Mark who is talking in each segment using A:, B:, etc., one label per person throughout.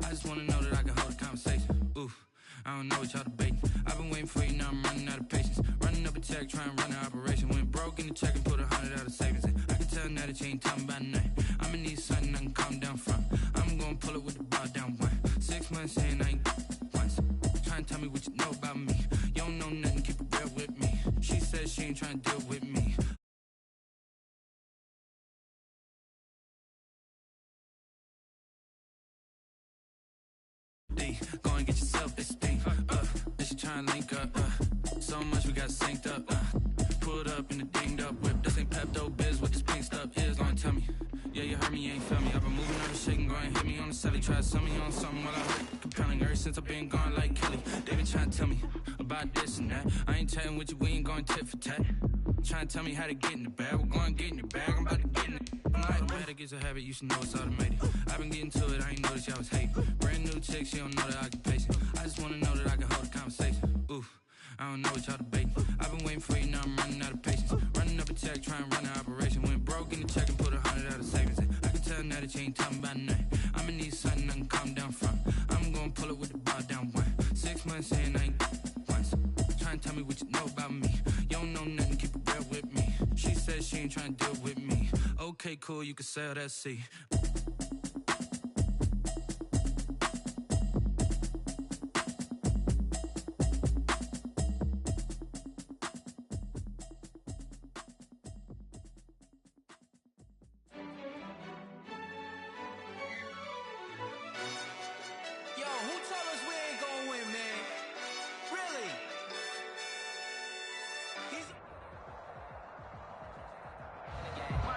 A: I just wanna know that I can hold a conversation. Ooh, I don't know what y'all debating. I've been waiting for you, now I'm running out of patience. Running up a check, trying to run an operation. Went broke in the check and put 100 out of savings in. I can tell now that you ain't talking about nothing. I'ma need something I can calm down from. I'm gonna pull it with the bar down one. 6 months in, I ain't once. Trying to tell me what you know about me. You don't know nothing, keep it real with me. She said she ain't trying to deal with me. Go and get yourself this thing. This you trying to link up. So much we got synced up. Pulled up in the dinged up whip. This ain't Pepto Biz, what this pink stuff is. Gonna tell me. Yeah, you heard me, you ain't feel me. I've been moving on the shaking, go and hit me on the celly. Try to sell me on something while I heard compelling. Ever since I've been gone like Kelly. They been trying to tell me about this and that. I ain't chatting with you, we ain't going tit for tat. Trying to tell me how to get in the bag. We're going to get in your bag, I'm about to get in it. Automatic is a habit, you should know it's automated. I've been getting to it, I ain't noticed y'all was hating. Brand new chick, she don't know the occupation. I just wanna know that I can hold a conversation. Ooh, I don't know what y'all debating. I've been waiting for you, now I'm running out of patience. Running up a check, trying to run an operation. Went broke in the check and put 100 out of savings in. I can tell now that you ain't talking about nothing. I'ma need something I can calm down from. I'm gonna pull it with the bar down one. 6 months in, I ain't once. Trying to tell me what you know about me. You don't know nothing, keep it real with me. She said she ain't trying to deal with me. Okay, cool, you can sell that C.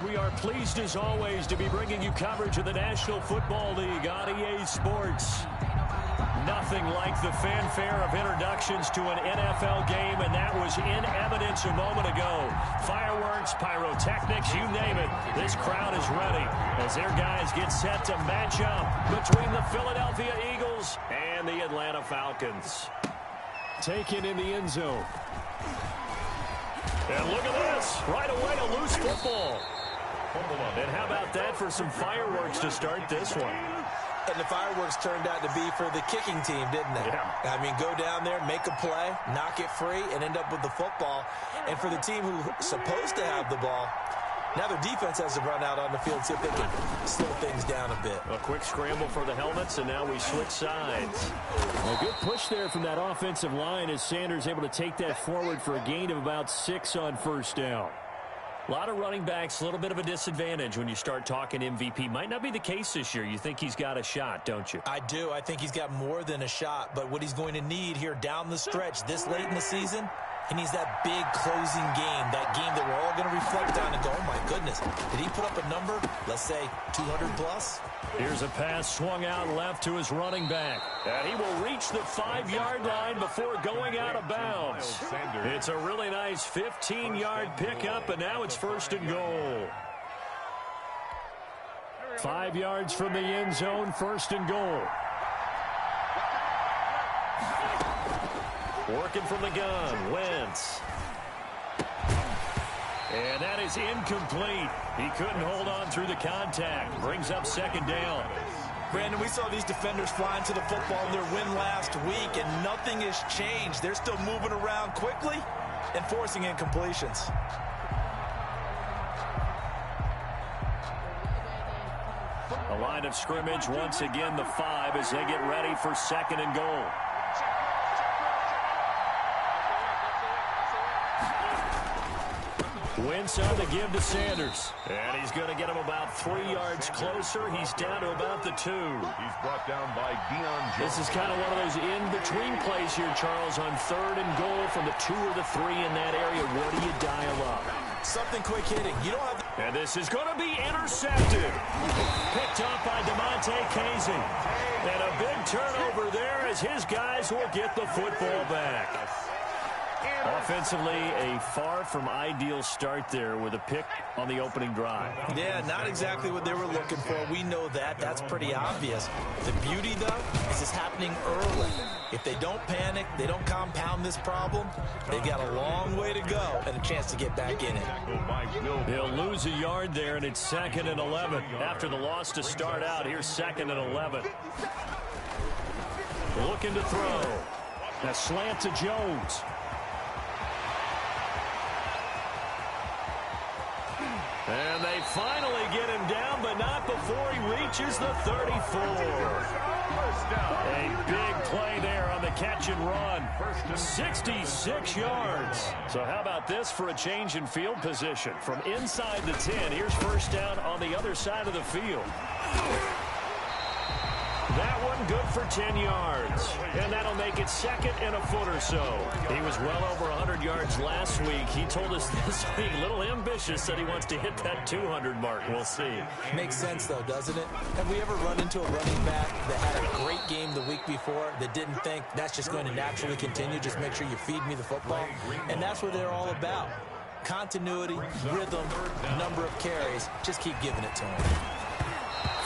B: We are pleased, as always, to be bringing you coverage of the National Football League on EA Sports. Nothing like the fanfare of introductions to an NFL game, and that was in evidence a moment ago. Fireworks, pyrotechnics, you name it. This crowd is ready as their guys get set to match up between the Philadelphia Eagles and the Atlanta Falcons. Taken in the end zone. And look at this. Right away, a loose football. And how about that for some fireworks to start this one?
C: And the fireworks turned out to be for the kicking team, didn't they?
B: Yeah.
C: I mean, go down there, make a play, knock it free, and end up with the football. And for the team who's supposed to have the ball, now their defense has to run out on the field, see if they can slow things down a bit.
B: A quick scramble for the helmets, and now we switch sides. A good push there from that offensive line as Sanders able to take that forward for a gain of about 6 on first down. A lot of running backs, a little bit of a disadvantage when you start talking MVP. Might not be the case this year. You think he's got a shot, don't you?
C: I do. I think he's got more than a shot. But what he's going to need here down the stretch this late in the season, he needs that big closing game, that game that we're all going to reflect on and go, oh, my goodness, did he put up a number, let's say, 200 plus?
B: Here's a pass swung out left to his running back. And he will reach the 5-yard line before going out of bounds. It's a really nice 15-yard pickup, and now it's first and goal. 5 yards from the end zone, first and goal. Working from the gun, Wentz. And that is incomplete. He couldn't hold on through the contact. Brings up second down.
C: Brandon, we saw these defenders flying to the football in their win last week, and nothing has changed. They're still moving around quickly and forcing incompletions.
B: A line of scrimmage, once again the 5 as they get ready for second and goal. Wentz on the give to Sanders. And he's going to get him about 3 yards closer. He's down to about the 2.
D: He's brought down by Deion Jones.
B: This is kind of one of those in-between plays here, Charles, on third and goal from the 2 or the 3 in that area. What do you dial up?
C: Something quick hitting. You don't have to...
B: And this is going to be intercepted. Picked up by DeMonte Casey. And a big turnover there as his guys will get the football back. Offensively, a far from ideal start there with a pick on the opening drive.
C: Yeah, not exactly what they were looking for. We know that. That's pretty obvious. The beauty, though, is it's happening early. If they don't panic, they don't compound this problem, they've got a long way to go and a chance to get back in it.
B: They'll lose a yard there, and it's 2nd and 11. After the loss to start out, here's 2nd and 11. looking to throw. A slant to Jones. And they finally get him down, but not before he reaches the 34. A big play there on the catch and run. 66 yards. So how about this for a change in field position? From inside the 10, here's first down on the other side of the field. That one good for 10 yards. And that'll make it second and a foot or so. He was well over 100 yards last week. He told us this week, a little ambitious, that he wants to hit that 200 mark. We'll see.
C: Makes sense, though, doesn't it? Have we ever run into a running back that had a great game the week before that didn't think that's just going to naturally continue? Just make sure you feed me the football. And that's what they're all about. Continuity, rhythm, number of carries. Just keep giving it to him.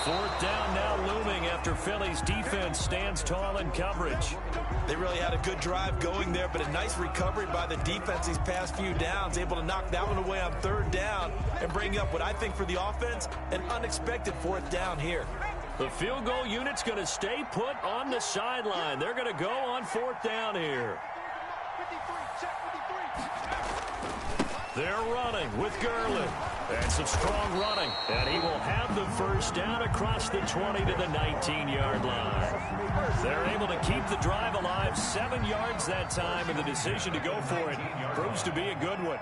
B: Fourth down now looming after Philly's defense stands tall in coverage.
C: They really had a good drive going there, but a nice recovery by the defense these past few downs, able to knock that one away on third down and bring up what I think for the offense, an unexpected fourth down here.
B: The field goal unit's going to stay put on the sideline. They're going to go on fourth down here. They're running with Gurley. And some strong running. And he will have the first down across the 20 to the 19-yard line. They're able to keep the drive alive, 7 yards that time, and the decision to go for it proves to be a good one.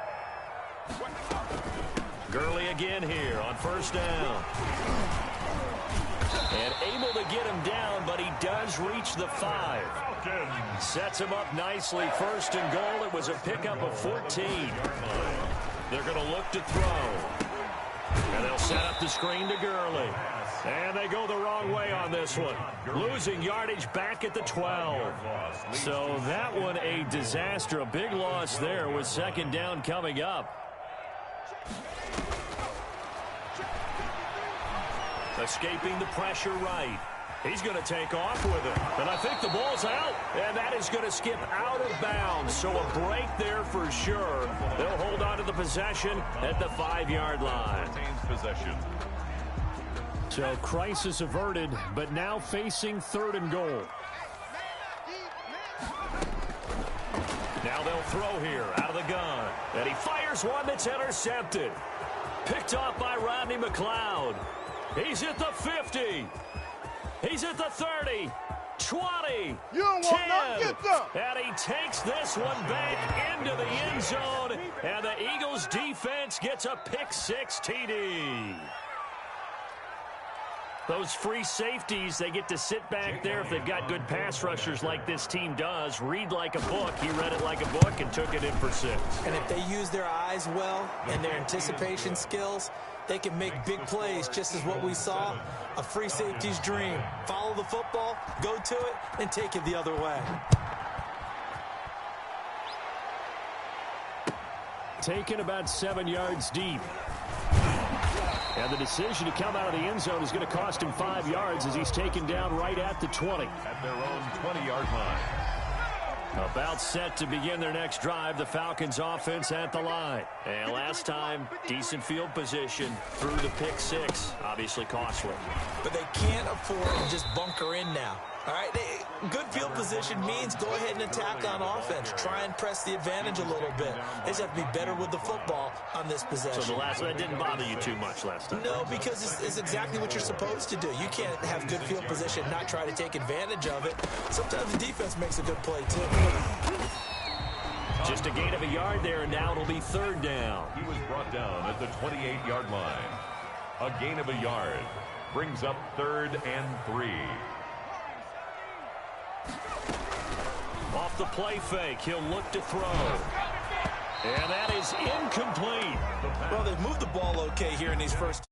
B: Gurley again here on first down. And able to get him down, but he does reach the 5. Sets him up nicely. First and goal. It was a pickup of 14. They're going to look to throw. And they'll set up the screen to Gurley. And they go the wrong way on this one. Losing yardage back at the 12. So that one a disaster. A big loss there with second down coming up. Escaping the pressure right. He's going to take off with it. And I think the ball's out. And that is going to skip out of bounds. So a break there for sure. They'll hold on to the possession at the 5-yard line.
D: Possession.
B: So crisis averted, but now facing third and goal. Now they'll throw here out of the gun. And he fires one that's intercepted. Picked off by Rodney McLeod. He's at the 50. He's at the 30, 20, 10, and he takes this one back into the end zone, and the Eagles defense gets a pick-6 TD. Those free safeties, they get to sit back there if they've got good pass rushers like this team does. Read like a book. He read it like a book and took it in for 6.
C: And if they use their eyes well and their anticipation skills, they can make big plays, just as what we saw, a free safety's dream. Follow the football, go to it, and take it the other way.
B: Taken about 7 yards deep. And the decision to come out of the end zone is going to cost him 5 yards as he's taken down right at the 20.
D: At their own 20-yard line.
B: About set to begin their next drive, the Falcons offense at the line. And last time, decent field position through the pick-6. Obviously costly.
C: But they can't afford to just bunker in now. All right, good field position means go ahead and attack on offense. Try and press the advantage a little bit. They just have to be better with the football on this possession.
B: So the last one didn't bother you too much last time?
C: No, because it's exactly what you're supposed to do. You can't have good field position and not try to take advantage of it. Sometimes the defense makes a good play, too.
B: Just a gain of a yard there, and now it'll be third down.
D: He was brought down at the 28-yard line. A gain of a yard brings up 3rd and 3.
B: Off the play fake, he'll look to throw. And that is incomplete.
C: Well, they've moved the ball okay here in these first.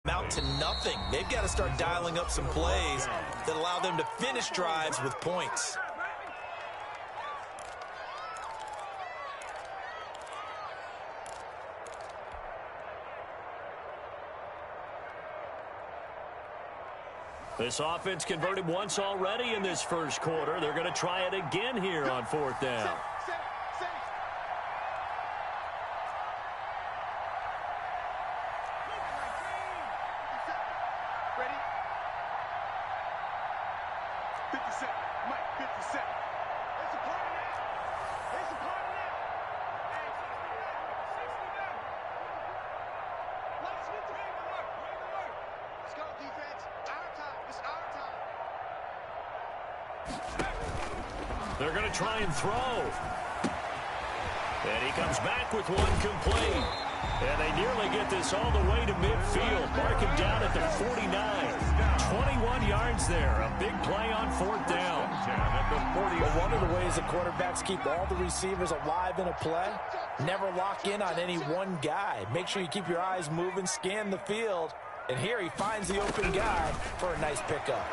C: Out to nothing. They've got to start dialing up some plays that allow them to finish drives with points.
B: This offense converted once already in this first quarter. They're going to try it again here on fourth down. They're going to try and throw. And he comes back with one complete. And they nearly get this all the way to midfield. Mark him down at the 49. 21 yards there. A big play on fourth down.
C: Well, one of the ways the quarterbacks keep all the receivers alive in a play, never lock in on any one guy. Make sure you keep your eyes moving, scan the field. And here he finds the open guy for a nice pickup.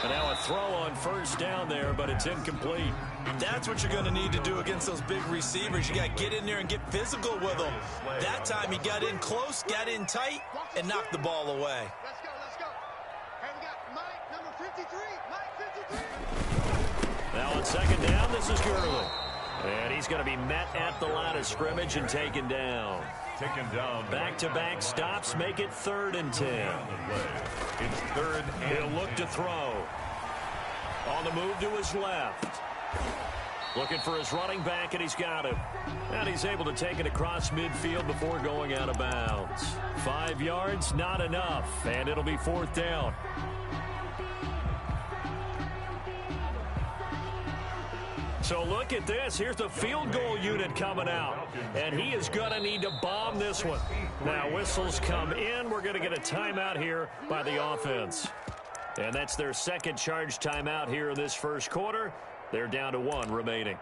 B: And now a throw on first down there, but it's incomplete.
C: That's what you're going to need to do against those big receivers. You got to get in there and get physical with them. That time he got in close, got in tight, and knocked the ball away.
E: Let's go. Hey, we got Mike, number 53. Mike 53.
B: Now on second down, this is Gurley. And he's going to be met at the line of scrimmage and taken down. Back-to-back stops make it 3rd and 10.
D: It's 3rd and
B: He'll look to throw. On the move to his left. Looking for his running back, and he's got him. And he's able to take it across midfield before going out of bounds. 5 yards, not enough, and it'll be 4th down. So look at this. Here's the field goal unit coming out. And he is going to need to bomb this one. Now whistles come in. We're going to get a timeout here by the offense. And that's their second charge timeout here in this first quarter. They're down to 1 remaining.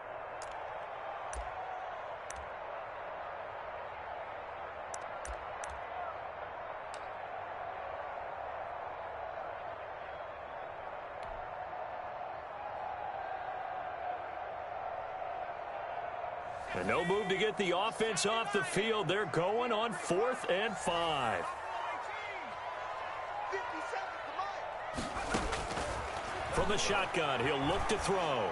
B: And no move to get the offense off the field. They're going on 4th and 5. From the shotgun, he'll look to throw.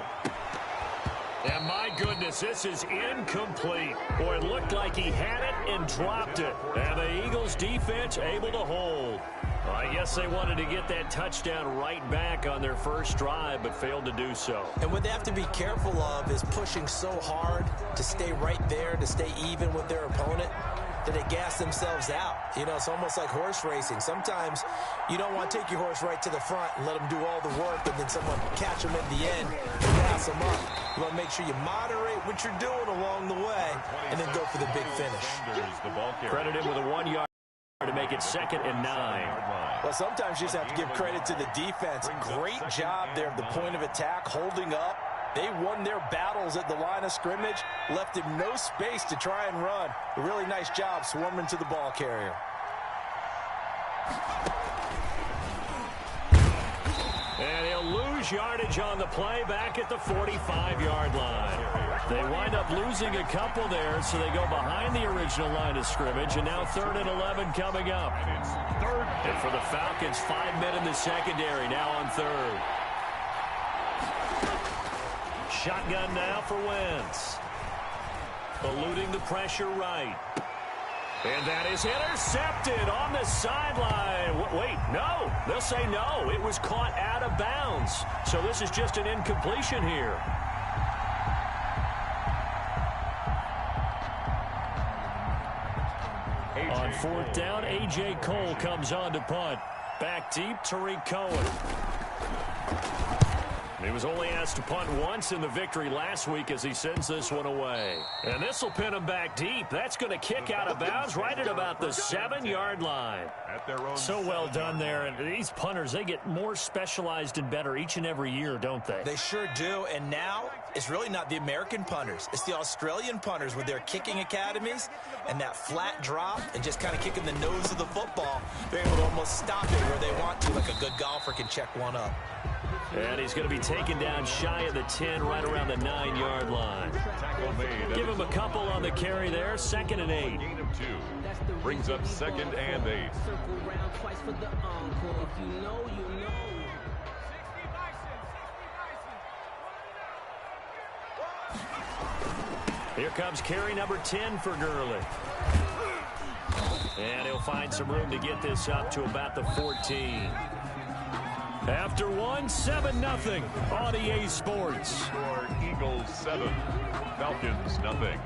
B: And my goodness, this is incomplete. Boy, it looked like he had it and dropped it. And the Eagles defense able to hold. I guess they wanted to get that touchdown right back on their first drive, but failed to do so.
C: And what they have to be careful of is pushing so hard to stay right there, to stay even with their opponent, that they gas themselves out. You know, it's almost like horse racing. Sometimes you don't want to take your horse right to the front and let them do all the work, and then someone catch them at the end and pass them up. You want to make sure you moderate what you're doing along the way and then go for the big finish.
B: Credit him with a 1 yard to make it 2nd and 9.
C: Well, sometimes you just have to give credit to the defense. Great job there at the point of attack, holding up. They won their battles at the line of scrimmage, left him no space to try and run. A really nice job swarming to the ball carrier.
B: And he'll lose yardage on the play back at the 45-yard line. They wind up losing a couple there, so they go behind the original line of scrimmage, and now 3rd and 11 coming up. And for the Falcons, 5 men in the secondary, now on 3rd. Shotgun now for Wentz. Eluding the pressure right. And that is intercepted on the sideline. Wait, no. They'll say no. It was caught out of bounds. So this is just an incompletion here. On 4th down, A.J. Cole comes on to punt. Back deep, Tariq Cohen. He was only asked to punt once in the victory last week as he sends this one away. And this will pin him back deep. That's going to kick out of bounds right at about the 7-yard line. So well done there. And these punters, they get more specialized and better each and every year, don't they?
C: They sure do. And now it's really not the American punters. It's the Australian punters with their kicking academies and that flat drop and just kind of kicking the nose of the football. They're able to almost stop it where they want to, like a good golfer can check one up.
B: And he's going to be taken down shy of the 10, right around the 9-yard line. Give him a couple on the carry there. 2nd and 8.
D: Gain of 2. Brings up 2nd and 8.
B: Here comes carry number 10 for Gurley. And he'll find some room to get this up to about the 14. After one, 7-0 on EA Sports.
D: Score Eagles 7, Falcons nothing.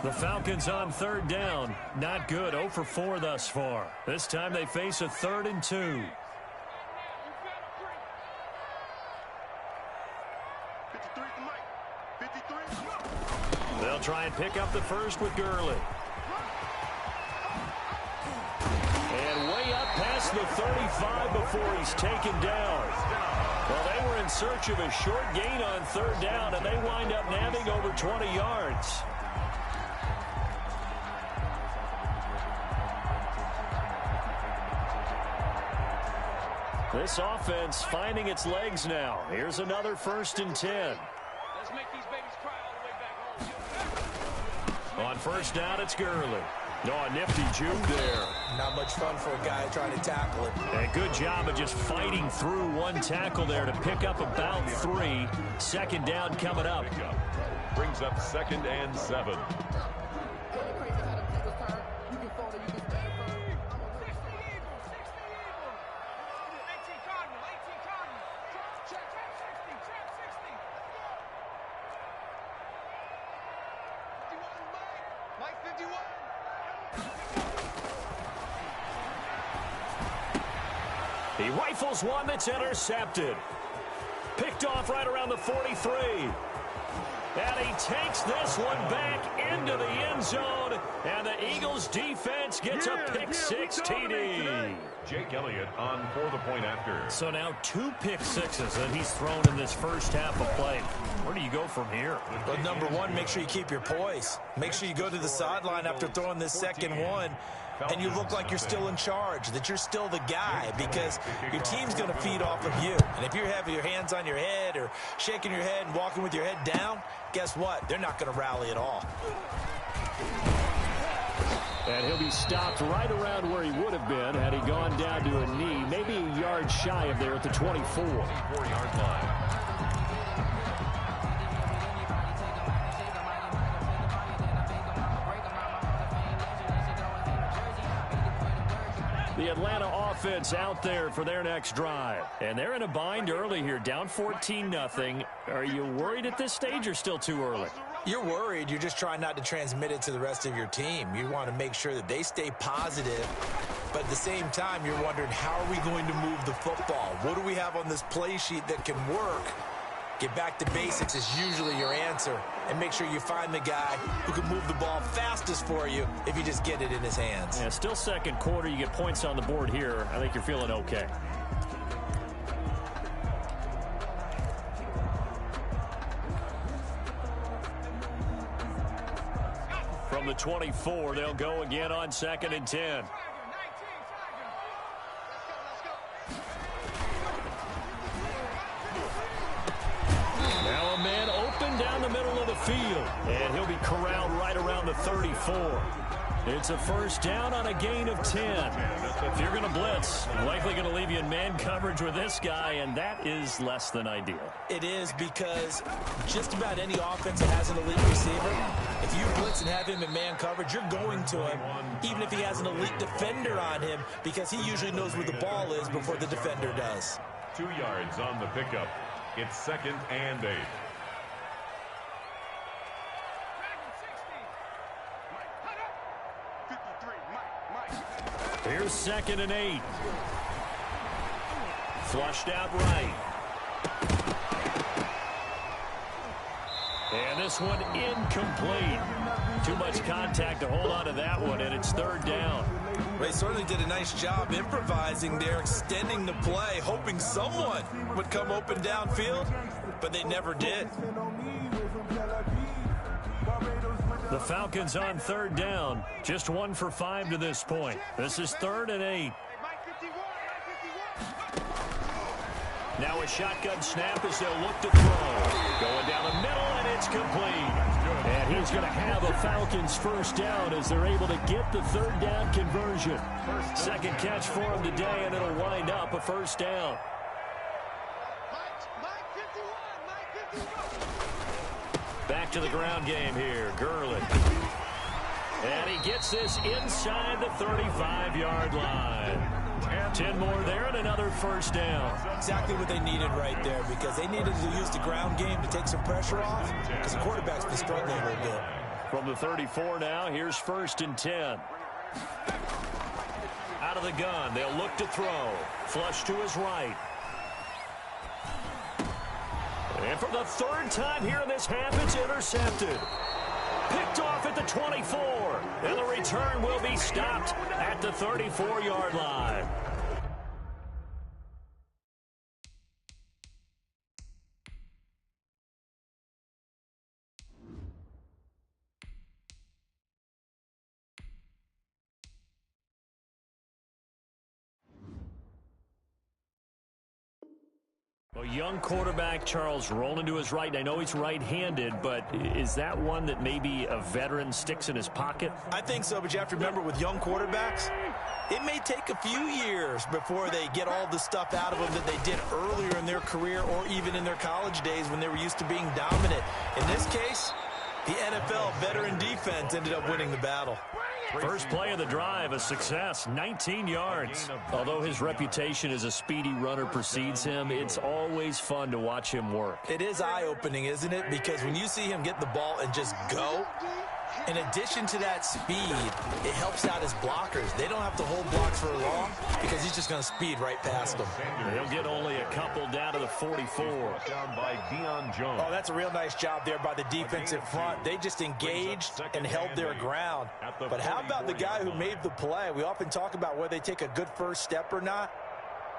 B: The Falcons on third down. Not good. 0 for 4 thus far. This time they face a 3rd and 2.
E: 53 to Mike. 53.
B: They'll try and pick up the first with Gurley. And way up past the 35 before he's taken down. Well, they were in search of a short gain on third down, and they wind up nabbing over 20 yards. This offense finding its legs now. Here's another 1st and 10.
E: Let's make these babies cry all the way back home.
B: On first down, it's Gurley. Oh, a nifty juke there.
C: Not much fun for a guy trying to tackle him.
B: A good job of just fighting through one tackle there to pick up about 3. 2nd down coming up.
D: Brings up 2nd and 7.
E: Mike 51.
B: He rifles one that's intercepted. Picked off right around the 43. And he takes this one back into the end zone. And the Eagles defense gets a pick-6 TD.
D: Jake Elliott on for the point after.
B: So now 2 pick-6s that he's thrown in this first half of play. Where do you go from here?
C: Well, number one, make sure you keep your poise. Make sure you go to the sideline after throwing this second one, and you look like you're still in charge, that you're still the guy, because your team's going to feed off of you. And if you're having your hands on your head or shaking your head and walking with your head down, guess what? They're not going to rally at all.
B: And he'll be stopped right around where he would have been had he gone down to a knee, maybe a yard shy of there at the 24.
D: 4-yard line.
B: The Atlanta offense out there for their next drive. And they're in a bind early here, down 14-0. Are you worried at this stage or still too early?
C: You're worried. You're just trying not to transmit it to the rest of your team. You want to make sure that they stay positive. But at the same time, you're wondering, how are we going to move the football? What do we have on this play sheet that can work? Get back to basics is usually your answer. And make sure you find the guy who can move the ball fastest for you if you just get it in his hands.
B: Yeah, still second quarter. You get points on the board here. I think you're feeling okay. From the 24, they'll go again on 2nd and 10. Now a man open down the middle of the field, and he'll be corralled right around the 34. It's a first down on a gain of 10. If you're going to blitz, likely going to leave you in man coverage with this guy, and that is less than ideal.
C: It is, because just about any offense that has an elite receiver, if you blitz and have him in man coverage, you're going to him, even if he has an elite defender on him, because he usually knows where the ball is before the defender does.
D: 2 yards on the pickup. It's 2nd and 8.
B: Here's 2nd and 8. Flushed out right. And this one incomplete. Too much contact to hold on to that one, and it's 3rd down.
C: They certainly did a nice job improvising there, extending the play, hoping someone would come open downfield, but they never did.
B: The Falcons on 3rd down, just 1 for 5 to this point. This is 3rd and 8. Now a shotgun snap as they'll look to throw. Going down the middle, and it's complete. And he's going to have a Falcons first down as they're able to get the 3rd down conversion. Second catch for him today, and it'll wind up a first down. Back to the ground game here. Gurley. And he gets this inside the 35-yard line. 10 more there and another first down.
C: Exactly what they needed right there, because they needed to use the ground game to take some pressure off, because the quarterback's been struggling a little bit.
B: From the 34 now, here's 1st and 10. Out of the gun, they'll look to throw. Flush to his right. And for the 3rd time here in this half, it's intercepted. Picked off at the 24. And the return will be stopped at the 34-yard line. A young quarterback, Charles, rolling to his right. And I know he's right-handed, but is that one that maybe a veteran sticks in his pocket?
C: I think so, but you have to remember with young quarterbacks, it may take a few years before they get all the stuff out of them that they did earlier in their career or even in their college days when they were used to being dominant. In this case, the NFL veteran defense ended up winning the battle.
B: First play of the drive, a success, 19 yards. Although his reputation as a speedy runner precedes him, it's always fun to watch him work.
C: It is eye-opening, isn't it? Because when you see him get the ball and just go, in addition to that speed, it helps out his blockers. They don't have to hold blocks for long because he's just going to speed right past them.
B: He'll get only a couple down to the 44.
D: Down by Deion Jones.
C: Oh, that's a real nice job there by the defensive front. They just engaged and held their ground. But how about the guy who made the play? We often talk about whether they take a good first step or not.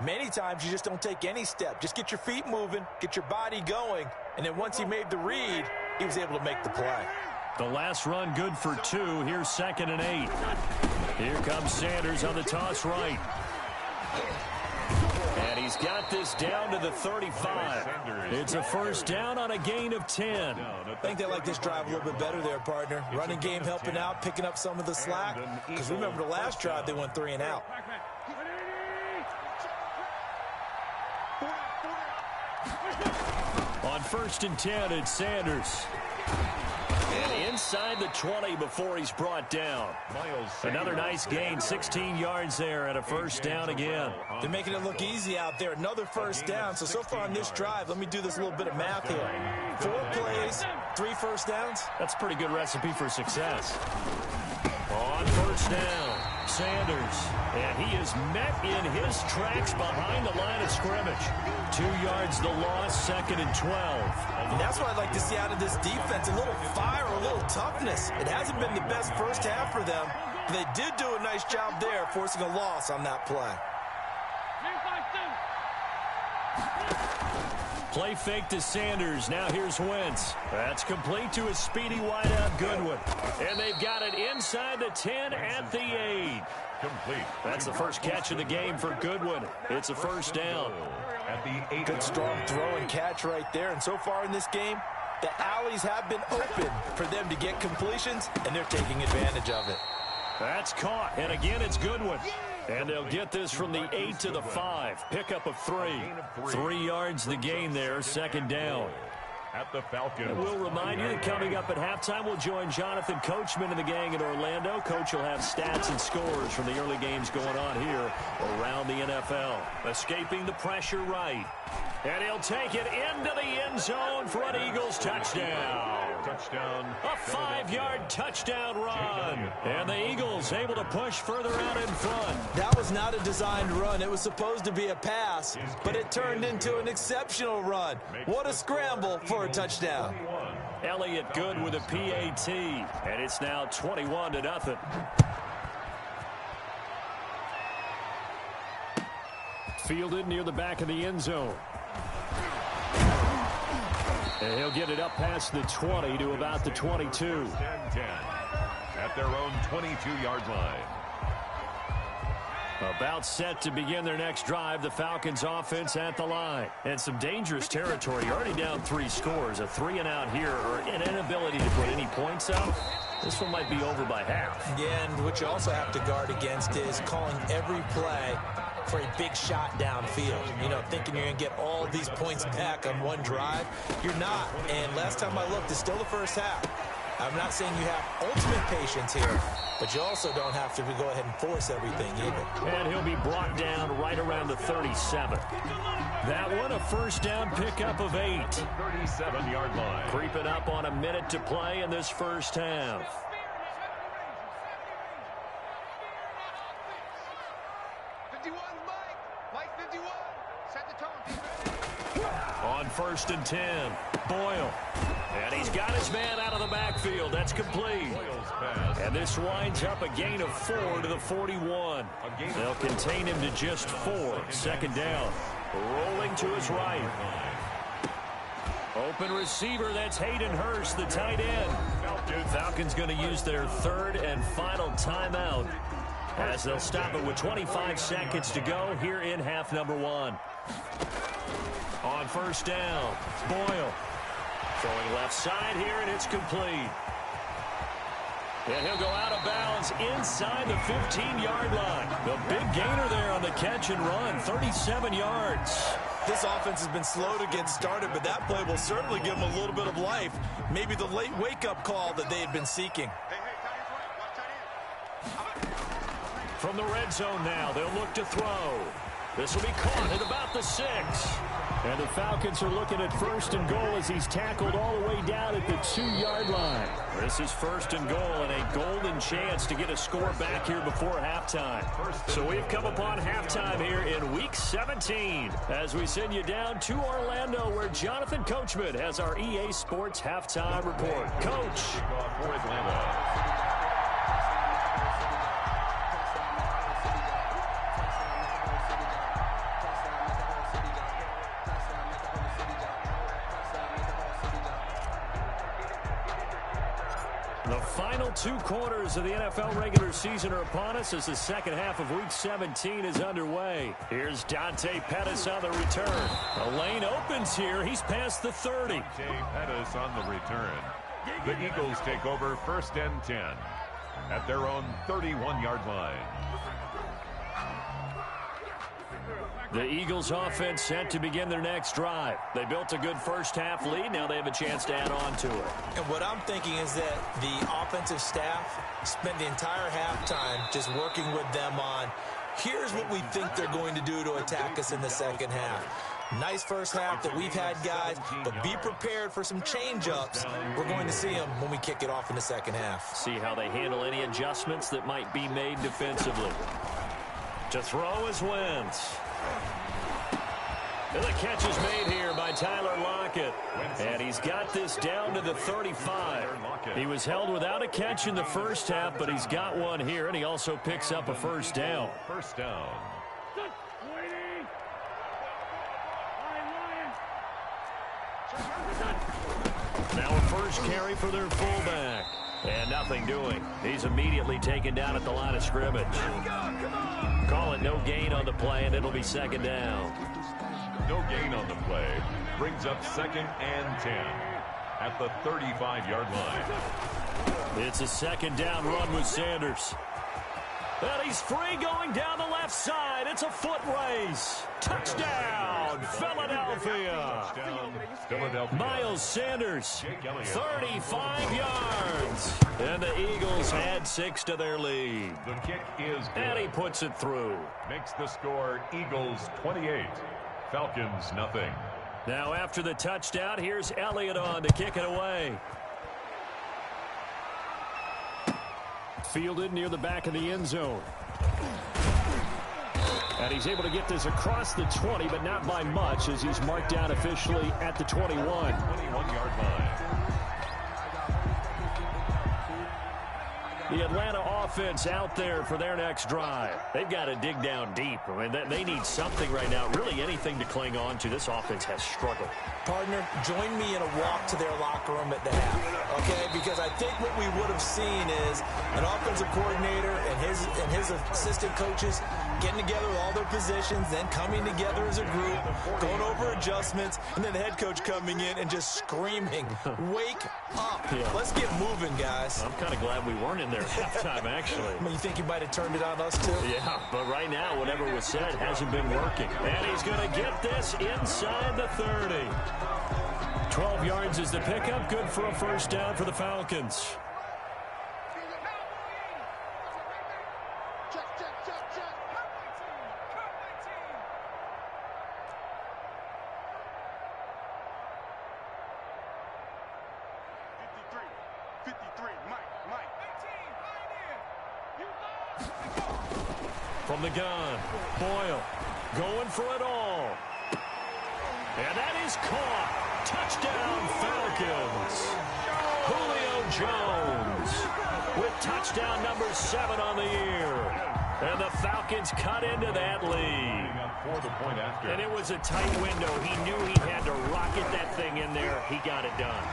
C: Many times you just don't take any step. Just get your feet moving, get your body going, and then once he made the read, he was able to make the play.
B: The last run good for 2. Here's 2nd and 8. Here comes Sanders on the toss right. And he's got this down to the 35. It's a first down on a gain of 10.
C: I think they like this drive a little bit better there, partner. Running game helping out, picking up some of the slack. Because remember the last drive, they went 3 and out.
B: On 1st and 10, it's Sanders. And inside the 20 before he's brought down. Another nice gain, 16 yards there and a first down again.
C: They're making it look easy out there. Another first down. So far on this drive, let me do this little bit of math here. 4 plays, 3 first downs.
B: That's a pretty good recipe for success. On first down, Sanders. And he is met in his tracks behind the line of scrimmage. 2 yards the loss, 2nd and 12.
C: And that's what I'd like to see out of this defense. A little fire, a little toughness. It hasn't been the best first half for them, but they did do a nice job there, forcing a loss on that play.
B: Play fake to Sanders. Now here's Wentz. That's complete to his speedy wideout Goodwin. And they've got it inside the 10 at the 8.
D: Complete.
B: That's the first catch of the game for Goodwin. It's a first down.
D: At the 8.
C: Good strong throw and catch right there. And so far in this game, the alleys have been open for them to get completions, and they're taking advantage of it.
B: That's caught. And again, it's Goodwin. And they'll get this from the 8 to the 5. Pickup of 3. 3 yards the gain there, 2nd down.
D: At the Falcons.
B: And we'll remind you that coming up at halftime, we'll join Jonathan Coachman and the gang in Orlando. Coach will have stats and scores from the early games going on here around the NFL. Escaping the pressure right. And he'll take it into the end zone for an Eagles touchdown.
D: Touchdown.
B: A 5-yard touchdown run. And the Eagles able to push further out in front.
C: That was not a designed run. It was supposed to be a pass, but it turned into an exceptional run. What a scramble for a touchdown.
B: Elliott Good with a PAT. And it's now 21-0. Fielded near the back of the end zone. And he'll get it up past the 20 to about the 22.
D: 10-10 at their own 22-yard line.
B: About set to begin their next drive. The Falcons offense at the line. And some dangerous territory. You're already down 3 scores. A 3-and-out here or an inability to put any points up. This one might be over by half.
C: Yeah, and what you also have to guard against is calling every play for a big shot downfield. You know, thinking you're going to get all these points back on one drive. You're not. And last time I looked, it's still the first half. I'm not saying you have ultimate patience here, but you also don't have to go ahead and force everything either.
B: And he'll be brought down right around the 37. That one, a first down pickup of 8.
D: 37-yard line.
B: Creeping up on a minute to play in this first half. On 1st and 10, Boyle. And he's got his man out of the backfield. That's complete. And this winds up a gain of 4 to the 41. They'll contain him to just 4. Second down. Rolling to his right. Open receiver, that's Hayden Hurst, the tight end. Falcons going to use their third and final timeout as they'll stop it with 25 seconds to go here in half number 1. On first down, Boyle. Throwing left side here, and it's complete. And he'll go out of bounds inside the 15-yard line. The big gainer there on the catch and run, 37 yards.
C: This offense has been slow to get started, but that play will certainly give them a little bit of life. Maybe the late wake-up call that they had been seeking.
B: From the red zone now, they'll look to throw. This will be caught at about the 6. And the Falcons are looking at 1st and goal as he's tackled all the way down at the 2-yard line. This is 1st and goal and a golden chance to get a score back here before halftime. So we've come upon halftime here in Week 17 as we send you down to Orlando where Jonathan Coachman has our EA Sports halftime report. Coach.
D: For Atlanta.
B: The final 2 quarters of the NFL regular season are upon us as the second half of Week 17 is underway. Here's Dante Pettis on the return. A lane opens here. He's past the 30.
D: Dante Pettis on the return. The Eagles take over 1st and 10 at their own 31-yard line.
B: The Eagles offense set to begin their next drive. They built a good first half lead. Now they have a chance to add on to it.
C: And what I'm thinking is that the offensive staff spent the entire halftime just working with them on, here's what we think they're going to do to attack us in the second half. Nice first half that we've had, guys, but be prepared for some change-ups. We're going to see them when we kick it off in the second half.
B: See how they handle any adjustments that might be made defensively. To throw is Wentz. And the catch is made here by Tyler Lockett. And he's got this down to the 35. He was held without a catch in the first half, but he's got one here, and he also picks up a first down.
D: First down.
B: Now a first carry for their fullback. And nothing doing. He's immediately taken down at the line of scrimmage. Call it no gain on the play, and it'll be second down.
D: No gain on the play. Brings up 2nd and 10 at the 35-yard line.
B: It's a second down run with Sanders. And he's free going down the left side. It's a foot race. Touchdown, Philadelphia. Miles Sanders, 35 yards. And the Eagles add 6 to their lead.
D: The kick is good.
B: And he puts it through.
D: Makes the score Eagles 28, Falcons nothing.
B: Now after the touchdown, here's Elliott on to kick it away. Fielded near the back of the end zone. And he's able to get this across the 20, but not by much as he's marked down officially at the 21.
D: 21-yard line.
B: The Atlanta offense out there for their next drive. They've got to dig down deep. I mean, they need something right now, really anything to cling on to. This offense has struggled.
C: Partner, join me in a walk to their locker room at the half, okay? Because I think what we would have seen is an offensive coordinator and his assistant coaches getting together with all their positions, then coming together as a group, going over adjustments, and then the head coach coming in and just screaming, wake up.
B: Yeah.
C: Let's get moving, guys.
B: I'm kind of glad we weren't in there at halftime, actually.
C: I mean, you think you might have turned it on us, too?
B: Yeah, but right now, whatever was said hasn't been working. And he's going to get this inside the 30. 12 yards is the pickup. Good for a first down for the Falcons.
E: Check, check, check, check. 53, Mike.
B: From the gun, Boyle going for it all. And that is caught. Touchdown, Falcons. Julio Jones with touchdown number 7 on the year. And the Falcons cut into that lead.
D: For the point after.
B: And it was a tight window. He knew he had to rocket that thing in there. He got it done.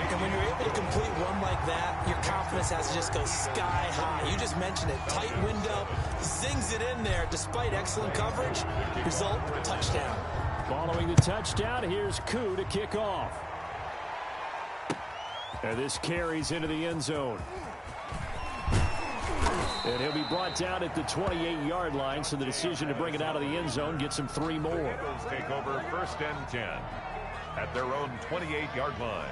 C: And when you're able to complete one like that, your confidence has to just go sky high. You just mentioned it. Tight window, zings it in there despite excellent coverage. Result, touchdown.
B: Following the touchdown, here's Koo to kick off. And this carries into the end zone. And he'll be brought down at the 28-yard line, so the decision to bring it out of the end zone gets him 3 more.
D: Eagles take over 1st and 10 at their own 28-yard line.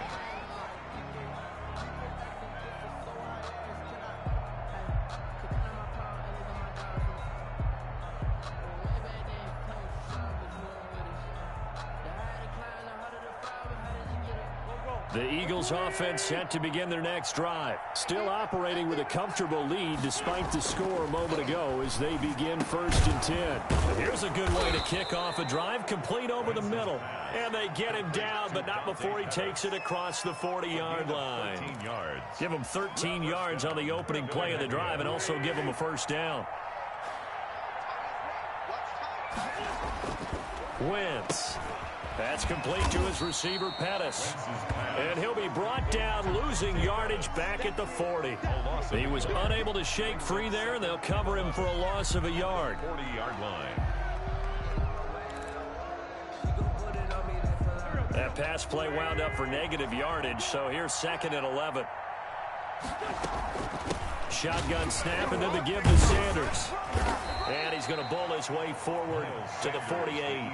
B: The Eagles offense set to begin their next drive. Still operating with a comfortable lead despite the score a moment ago as they begin 1st and 10. Here's a good way to kick off a drive, complete over the middle. And they get him down, but not before he takes it across the 40-yard line.
D: 13 yards.
B: Give him 13 yards on the opening play of the drive and also give him a first down. Wentz. That's complete to his receiver, Pettis. And he'll be brought down, losing yardage back at the 40. He was unable to shake free there, and they'll cover him for a loss of a yard.
D: 40-yard line.
B: That pass play wound up for negative yardage, so here's 2nd and 11. Shotgun snap, and then the give to Sanders. And he's going to bowl his way forward to the 48.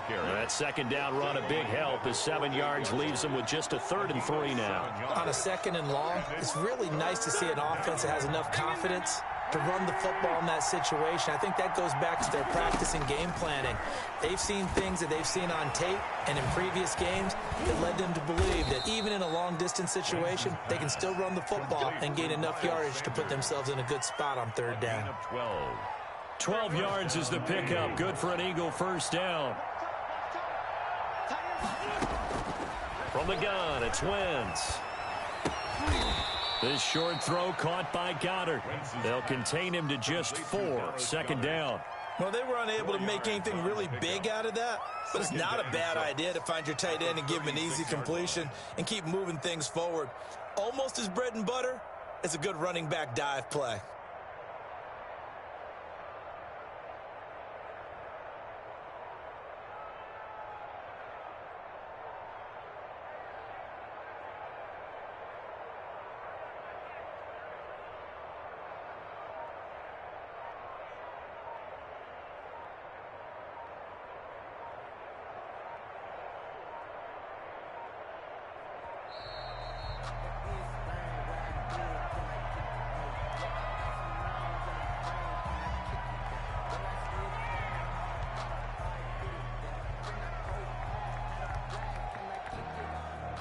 B: That 2nd down run, a big help, as 7 yards leaves him with just a 3rd and 3 now.
C: On a 2nd and long, it's really nice to see an offense that has enough confidence to run the football in that situation. I think that goes back to their practice and game planning. They've seen things that they've seen on tape and in previous games that led them to believe that even in a long-distance situation, they can still run the football and gain enough yardage to put themselves in a good spot on 3rd down.
B: 12 yards is the pickup. Good for an Eagle first down. From the gun, it's Wentz. This short throw caught by Goddard. They'll contain him to just 4. 2nd down.
C: Well, they were unable to make anything really big out of that, but it's not a bad idea to find your tight end and give him an easy completion and keep moving things forward. Almost as bread and butter as a good running back dive play.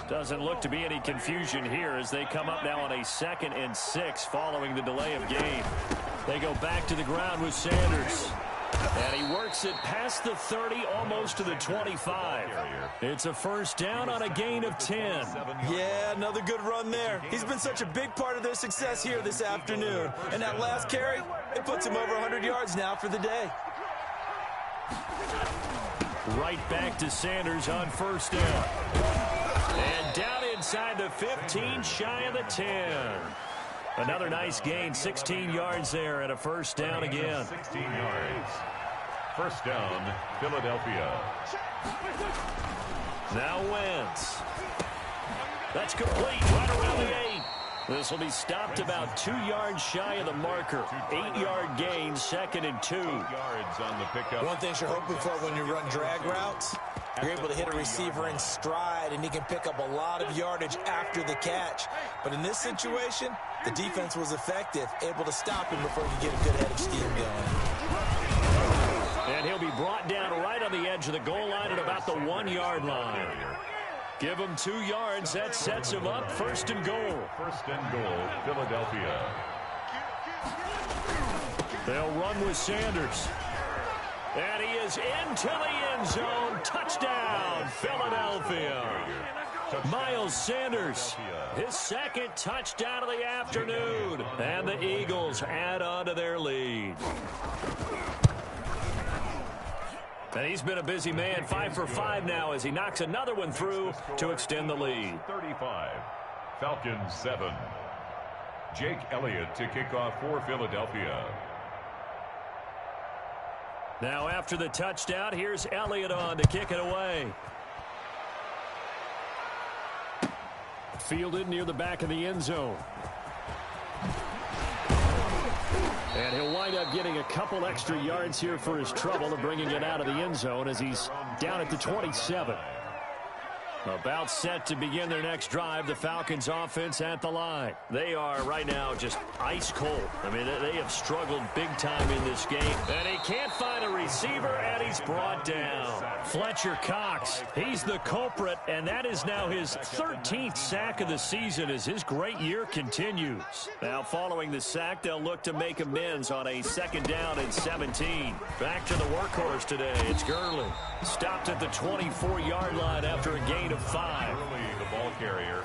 B: Doesn't look to be any confusion here as they come up now on a 2nd and 6 following the delay of game. They go back to the ground with Sanders. And he works it past the 30, almost to the 25. It's a first down on a gain of 10.
C: Yeah, another good run there. He's been such a big part of their success here this afternoon. And that last carry, it puts him over 100 yards now for the day.
B: Right back to Sanders on first down. And down inside the 15, shy of the 10. Another nice gain, 16 yards there, and a first down again.
D: 16 yards. First down, Philadelphia.
B: Now Wentz. That's complete, right around the 8. This will be stopped about 2 yards shy of the marker. 8-yard gain, 2nd and 2.
D: 8 yards on the pickup.
C: One thing you're hoping for when you run drag routes, You're able to hit a receiver in stride, and he can pick up a lot of yardage after the catch. But in this situation, the defense was effective, able to stop him before he could get a good head of steam going.
B: And he'll be brought down right on the edge of the goal line at about the 1-yard line. Give him 2 yards. That sets him up. 1st and goal.
D: 1st and goal, Philadelphia.
B: They'll run with Sanders. And he is into the end zone. Touchdown, Philadelphia. Miles Sanders, his 2nd touchdown of the afternoon. And the Eagles add on to their lead. And he's been a busy man, 5 for 5 now as he knocks another one through to extend the lead.
D: 35, Falcons 7. Jake Elliott to kick off for Philadelphia.
B: Now after the touchdown, here's Elliott on to kick it away. Fielded near the back of the end zone. And he'll wind up getting a couple extra yards here for his trouble and bringing it out of the end zone as he's down at the 27. About set to begin their next drive, the Falcons offense at the line. They are right now just ice cold. I mean, they have struggled big time in this game. And he can't find a receiver, and he's brought down. Fletcher Cox, he's the culprit, and that is now his 13th sack of the season as his great year continues. Now, following the sack, they'll look to make amends on a 2nd down and 17. Back to the workhorse today. It's Gurley. Stopped at the 24-yard line after a gain of 5.
D: Gurley, the ball carrier.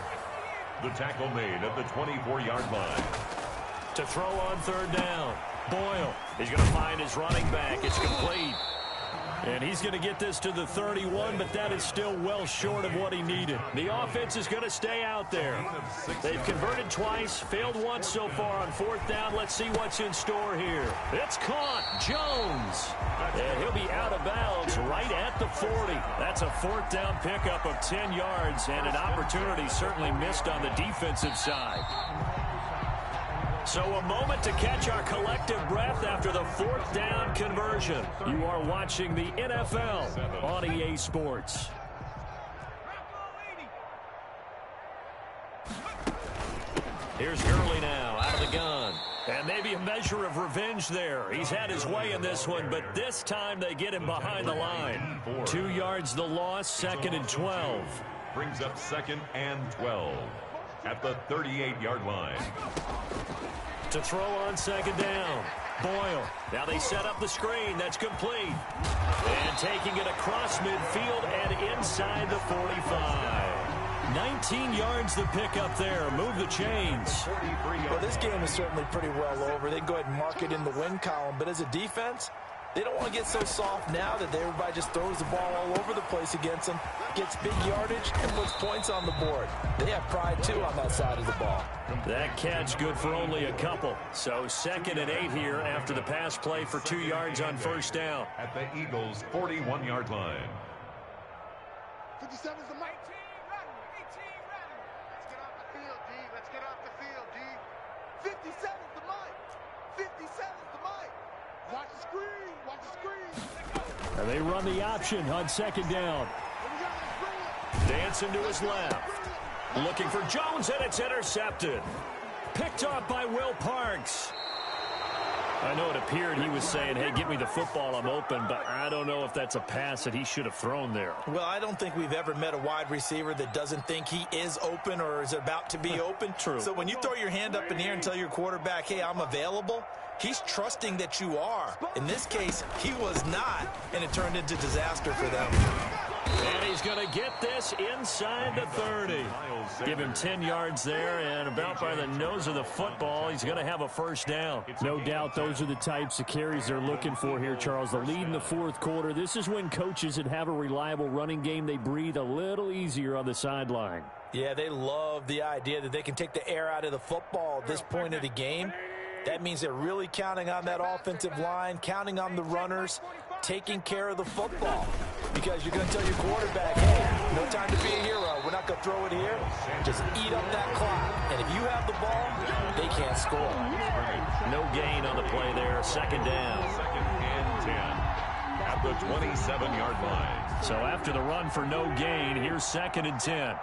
D: The tackle made at the 24-yard line.
B: To throw on 3rd down. Boyle. He's going to find his running back. It's complete. And he's going to get this to the 31, but that is still well short of what he needed. The offense is going to stay out there. They've converted twice, failed once so far on 4th down. Let's see what's in store here. It's caught. Jones. And he'll be out of bounds right at the 40. That's a 4th down pickup of 10 yards and an opportunity certainly missed on the defensive side. So a moment to catch our collective breath after the 4th down conversion. You are watching the NFL on EA Sports. Here's Gurley now out of the gun. And maybe a measure of revenge there. He's had his way in this one, but this time they get him behind the line. 2 yards the loss, 2nd and 12.
D: Brings up 2nd and 12 at the 38-yard line.
B: To throw on 2nd down. Boyle. Now they set up the screen. That's complete. And taking it across midfield and inside the 45. 19 yards the pickup there. Move the chains.
C: Well, this game is certainly pretty well over. They can go ahead and mark it in the win column. But as a defense, they don't want to get so soft now that everybody just throws the ball all over the place against them, gets big yardage, and puts points on the board. They have pride, too, on that side of the ball.
B: That catch good for only a couple. So 2nd and 8 here after the pass play for 2 yards on 1st down.
D: At the Eagles' 41-yard line.
E: 57's the mic. 18 ready. Let's get off the field, D. Let's get off the field, D. 57's the mic. 57's the mic. Watch the screen. Watch the screen.
B: And they run the option on 2nd down. Dancing to his left. Looking for Jones, and it's intercepted. Picked off by Will Parks. I know it appeared he was saying, hey, give me the football, I'm open, but I don't know if that's a pass that he should have thrown there.
C: Well, I don't think we've ever met a wide receiver that doesn't think he is open or is about to be open.
B: True.
C: So when you throw your hand up in the air and tell your quarterback, hey, I'm available, he's trusting that you are. In this case, he was not, and it turned into disaster for them.
B: And he's going to get this inside the 30. Give him 10 yards there, and about by the nose of the football, he's going to have a 1st down.
F: No doubt those are the types of carries they're looking for here, Charles. The lead in the 4th quarter. This is when coaches that have a reliable running game, they breathe a little easier on the sideline.
C: Yeah, they love the idea that they can take the air out of the football at this point of the game. That means they're really counting on that offensive line, counting on the runners, taking care of the football. Because you're going to tell your quarterback, hey, no time to be a hero. We're not going to throw it here. Just eat up that clock. And if you have the ball, they can't score.
B: No gain on the play there. 2nd down.
D: 2nd and 10 at at the 27-yard line.
B: So after the run for no gain, here's 2nd and 10.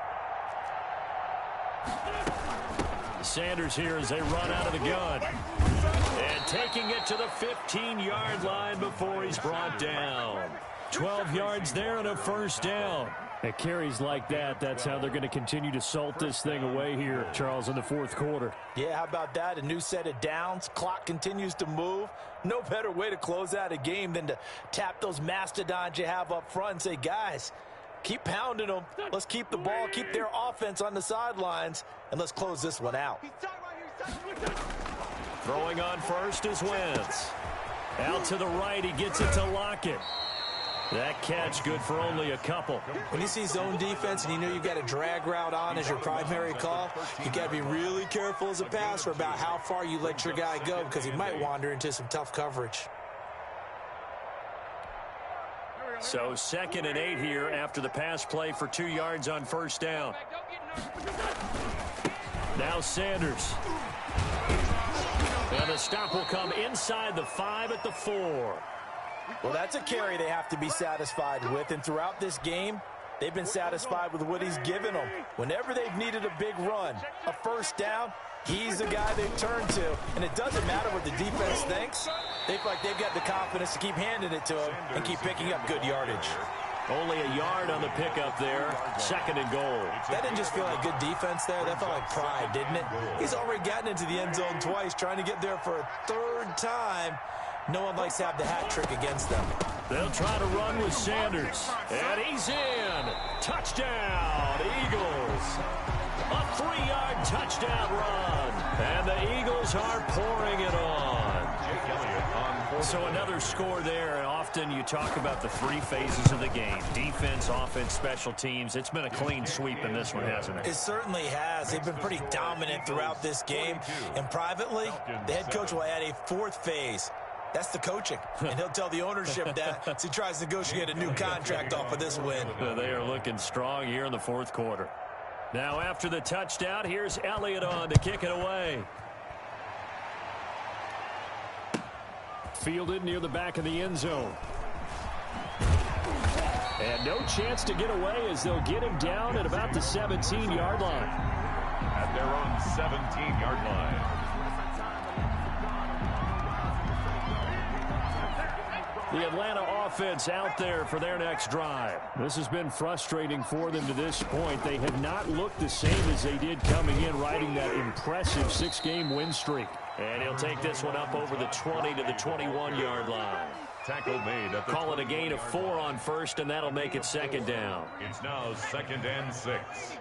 B: Sanders here as they run out of the gun. And taking it to the 15-yard line before he's brought down. 12 yards there and a first down.
F: At carries like that, that's how they're going to continue to salt this thing away here, Charles, in the 4th quarter.
C: Yeah, how about that? A new set of downs. Clock continues to move. No better way to close out a game than to tap those mastodons you have up front and say, guys, keep pounding them. Let's keep the ball, keep their offense on the sidelines, and let's close this one out.
B: Throwing on first is Wentz. Out to the right, he gets it to Lockett. That catch good for only a couple.
C: When you see zone defense and you know you've got a drag route on as your primary call, you got to be really careful as a passer about how far you let your guy go because he might wander into some tough coverage.
B: So 2nd and 8 here after the pass play for 2 yards on first down. Now Sanders. And the stop will come inside the 5 at the 4.
C: Well, that's a carry they have to be satisfied with, and throughout this game, they've been satisfied with what he's given them. Whenever they've needed a big run, a first down, he's the guy they've turned to, and it doesn't matter what the defense thinks. They feel like they've got the confidence to keep handing it to him and keep picking up good yardage.
B: Only a yard on the pickup there. 2nd and goal.
C: That didn't just feel like good defense there. That felt like pride, didn't it? He's already gotten into the end zone twice, trying to get there for a 3rd time. No one likes to have the hat trick against them.
B: They'll try to run with Sanders. And he's in. Touchdown, Eagles. A 3-yard touchdown run. And the Eagles are pouring it on. So another score there. Often you talk about the 3 phases of the game. Defense, offense, special teams. It's been a clean sweep in this one, hasn't it?
C: It certainly has. They've been pretty dominant throughout this game. And privately, the head coach will add a 4th phase. That's the coaching. And he'll tell the ownership that as he tries to negotiate a new contract off of this win.
B: They are looking strong here in the 4th quarter. Now after the touchdown, here's Elliott on to kick it away.
F: Fielded near the back of the end zone. And no chance to get away as they'll get him down at about the 17-yard line.
D: At their own 17-yard line.
B: The Atlanta offense out there for their next drive.
F: This has been frustrating for them to this point. They have not looked the same as they did coming in, riding that impressive 6-game win streak.
B: And he'll take this one up over the 20 to the 21-yard line.
D: Tackle made at the
B: Call it a gain of 4 on first, and that'll make it 2nd down.
D: It's now 2nd and 6.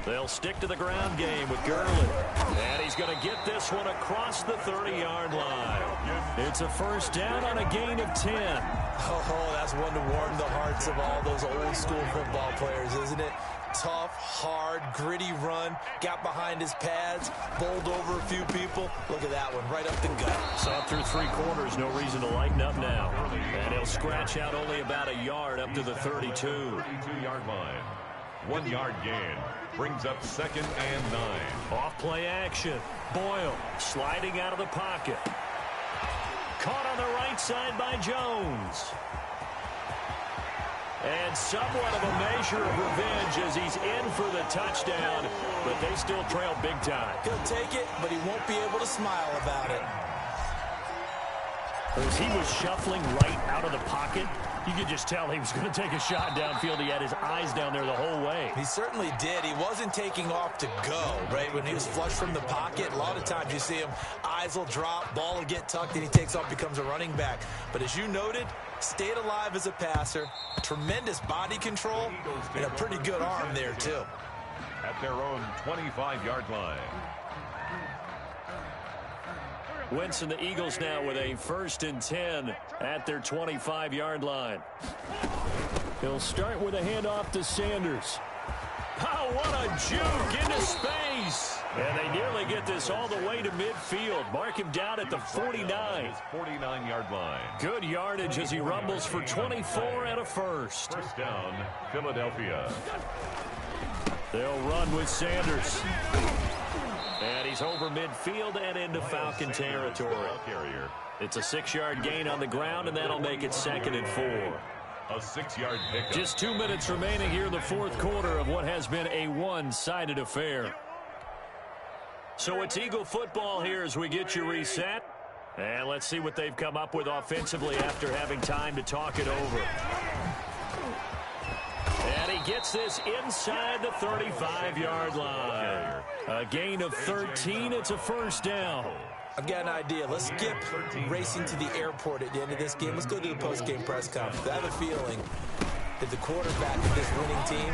B: They'll stick to the ground game with Gurley. And he's going to get this one across the 30-yard line. It's a first down on a gain of 10.
C: Oh, that's one to warm the hearts of all those old-school football players, isn't it? Tough, hard, gritty run. Got behind his pads, bowled over a few people. Look at that one, right up the gut.
B: Saw through 3 quarters, no reason to lighten up now. And he'll scratch out only about a yard up to the 32.
D: 32-yard line. 1-yard gain. Brings up 2nd and 9.
B: Off play action. Boyle sliding out of the pocket. Caught on the right side by Jones. And somewhat of a measure of revenge as he's in for the touchdown, but they still trail big time.
C: He'll take it, but he won't be able to smile about it.
F: As he was shuffling right out of the pocket, you could just tell he was going to take a shot downfield. He had his eyes down there the whole way.
C: He certainly did. He wasn't taking off to go, right? When he was flush from the pocket, a lot of times you see him, eyes will drop, ball will get tucked, and he takes off, becomes a running back. But as you noted, stayed alive as a passer, tremendous body control, and a pretty good arm there, too.
D: At their own 25-yard line.
B: Wentz and the Eagles now with a 1st and 10 at their 25-yard line.
F: He'll start with a handoff to Sanders.
B: Oh, what a juke into space. And they nearly get this all the way to midfield. Mark him down at the 49.
D: His 49-yard line.
B: Good yardage as he rumbles for 24 and a first.
D: First down, Philadelphia.
B: They'll run with Sanders. And he's over midfield and into Falcon territory.
D: Carrier.
B: It's a 6-yard gain on the ground, and that'll make it 2nd and 4.
D: A 6-yard pickup.
B: Just 2 minutes remaining here in the fourth quarter of what has been a one-sided affair. So it's Eagle football here as we get you reset. And let's see what they've come up with offensively after having time to talk it over. And he gets this inside the 35-yard line. A gain of 13. It's a first down.
C: I've got an idea. Let's skip racing to the airport at the end of this game. Let's go to the post-game press conference. I have a feeling that the quarterback of this winning team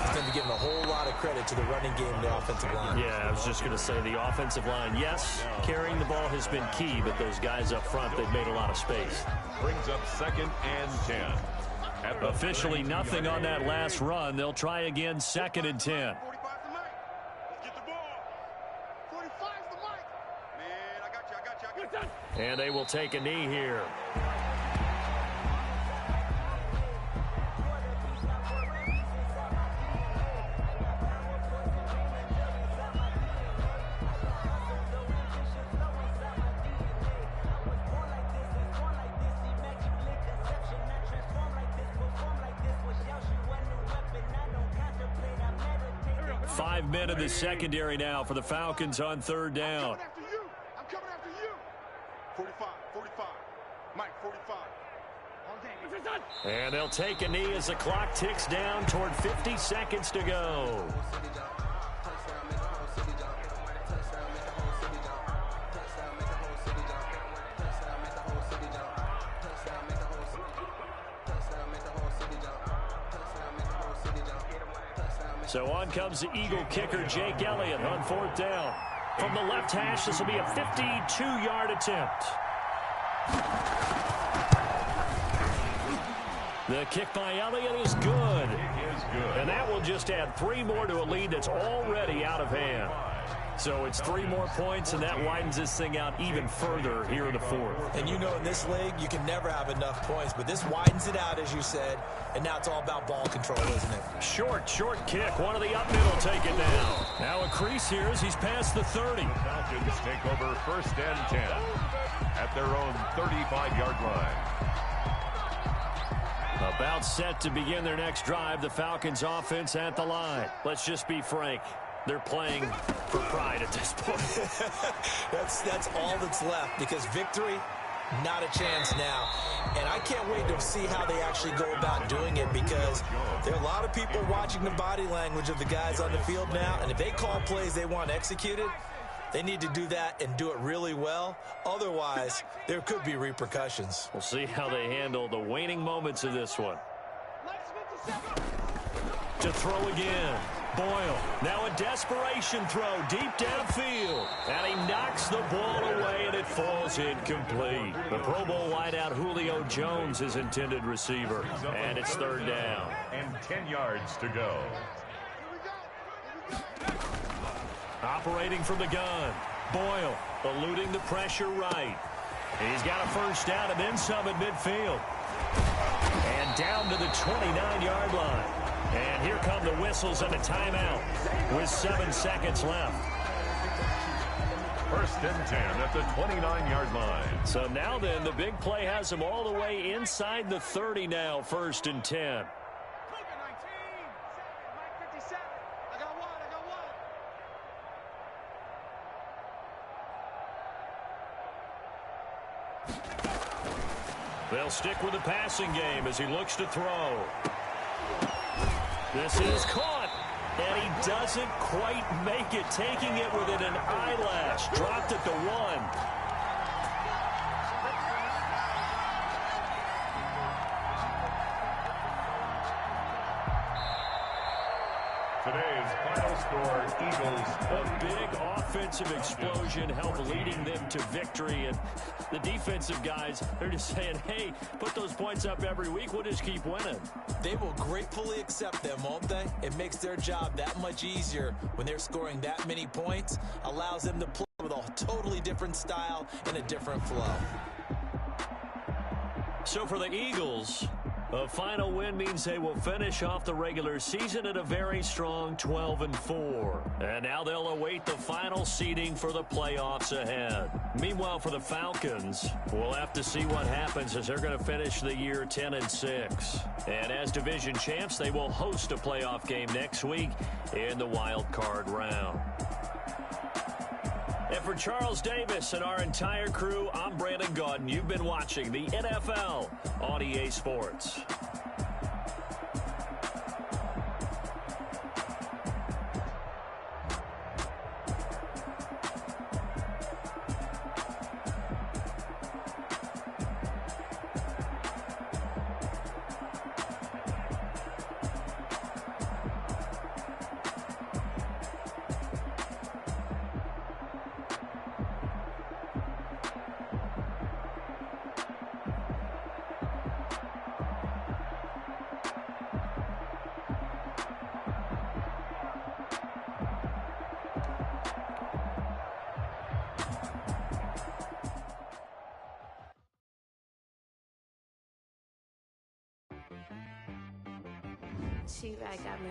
C: is going to be giving a whole lot of credit to the running game and the offensive line.
B: Yeah, I was just going to say the offensive line, yes, carrying the ball has been key, but those guys up front, they've made a lot of space.
D: Brings up 2nd and 10.
B: Officially nothing on that last run. They'll try again, 2nd and 10.
E: 45's the mic. Let's get the ball. 45's the mic. Man, I got you.
B: And they will take a knee here. Five men in the secondary now for the Falcons on 3rd down.
E: I'm coming after you. 45. Mike, 45.
B: And they'll take a knee as the clock ticks down toward 50 seconds to go. So on comes the Eagle kicker, Jake Elliott, on 4th down. From the left hash, this will be a 52-yard attempt. The kick by Elliott is good. And that will just add 3 more to a lead that's already out of hand. So it's 3 more points, and that widens this thing out even further here in the 4th.
C: And you know, in this league, you can never have enough points, but this widens it out, as you said, and now it's all about ball control, isn't it?
B: Short kick. One of the up middle take it down. Now a crease here as he's past the 30.
D: The Falcons take over 1st and 10 at their own 35-yard line.
B: About set to begin their next drive, the Falcons offense at the line. Let's just be frank. They're playing for pride at this point.
C: That's all that's left, because victory, not a chance now. And I can't wait to see how they actually go about doing it, because there are a lot of people watching the body language of the guys on the field now, and if they call plays they want executed, they need to do that and do it really well. Otherwise, there could be repercussions.
B: We'll see how they handle the waning moments of this one. To throw again. Boyle, now a desperation throw deep downfield. And he knocks the ball away, and it falls incomplete. The Pro Bowl wideout Julio Jones is intended receiver. And it's 3rd down.
D: And 10 yards to go.
B: Operating from the gun. Boyle eluding the pressure right. He's got a first down and then some at midfield. And down to the 29-yard line. And here come the whistles and a timeout with 7 seconds left.
D: 1st and 10 at the 29-yard line.
B: So now then, the big play has them all the way inside the 30 now, 1st and 10. They'll stick with the passing game as he looks to throw. This is caught, and he doesn't quite make it, taking it within an eyelash. Dropped at the 1.
D: Today's final score, Eagles.
B: A big offensive explosion helped leading them to victory. And the defensive guys, they're just saying, hey, put those points up every week. We'll just keep winning.
C: They will gratefully accept them, won't they? It makes their job that much easier when they're scoring that many points. Allows them to play with a totally different style and a different flow.
B: So for the Eagles, a final win means they will finish off the regular season at a very strong 12-4. And now they'll await the final seeding for the playoffs ahead. Meanwhile, for the Falcons, we'll have to see what happens as they're going to finish the year 10-6. And as division champs, they will host a playoff game next week in the wild card round. And for Charles Davis and our entire crew, I'm Brandon Gaudin. You've been watching the NFL on EA Sports.
G: She-Rag got me.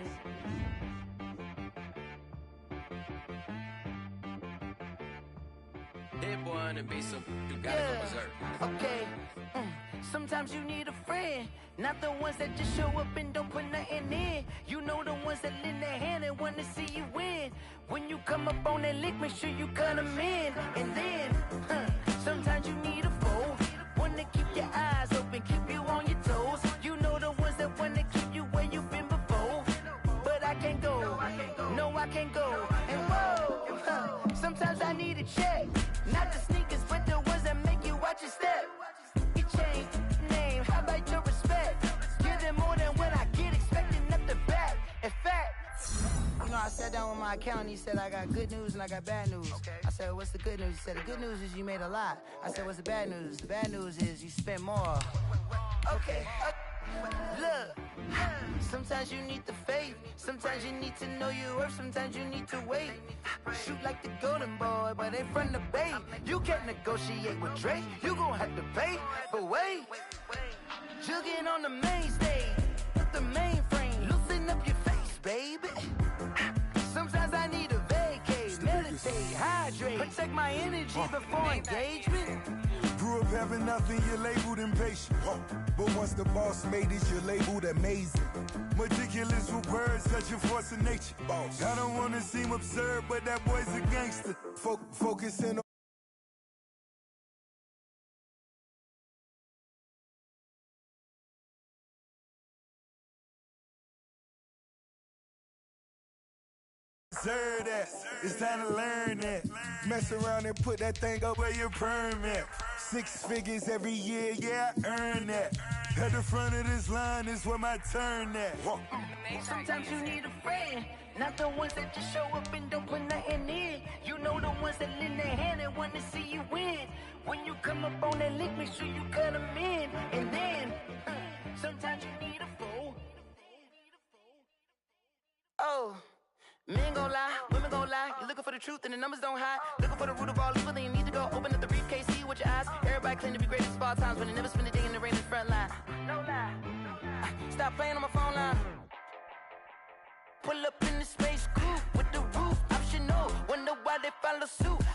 H: Hit boy on the beat, so you gotta go berserk.
I: Okay. Sometimes you need a friend, not the ones that just show up and don't put nothing in. You know the ones that lend their hand and want to see you win. When you come up on that lick, make sure you cut them in. And then, sometimes you need a foe, one to keep your eyes open, keep you on your toes. You know the ones that want to keep you where you've been before. But I can't go, no I can't go. And whoa, sometimes I need a check, not the sneakers, but the ones that make you watch your step. You change name, how about your respect? Give them more than what I get, expecting nothing back. In fact, you know, I sat down with my accountant, he said I got good news and I got bad news. I said, what's the good news? He said, the good news is you made a lot. I said, what's the bad news? The bad news is you spent more. Okay, look, sometimes you need the faith, sometimes you need to know your worth, sometimes you need to wait. Shoot like the golden boy, but ain't from the bay. You can't negotiate with Drake, you gon' have to pay. But wait, jugging on the main stage, the mainframe, loosen up your face, baby. Sometimes I need a vacate, meditate, hydrate, protect my energy before engagement.
J: Grew up having nothing, you're labeled impatient. But once the boss made it, you're labeled amazing. Meticulous with words, such a force of nature. I don't want to seem absurd, but that boy's a gangster. Focusing on that. It's time to learn that. Mess around and put that thing up where your permit. 6 figures every year, yeah, I earn that. At the front of this line is where my turn at.
I: Sometimes you need a friend, not the ones that just show up and don't put nothing in. You know the ones that lend their hand and want to see you win. When you come up on that lick, make sure you cut them in. And then, sometimes you need a foe. Oh. Men gon' lie, women gon' lie. You're looking for the truth and the numbers don't hide. Looking for the root of all evil, then you need to go open up the briefcase, see with your eyes. Everybody claim to be greatest of all times, but they never spend a day in the rain in the front line. No lie. Stop playing on my phone line. Pull up in the space coupe with the roof optional. Wonder why they follow suit.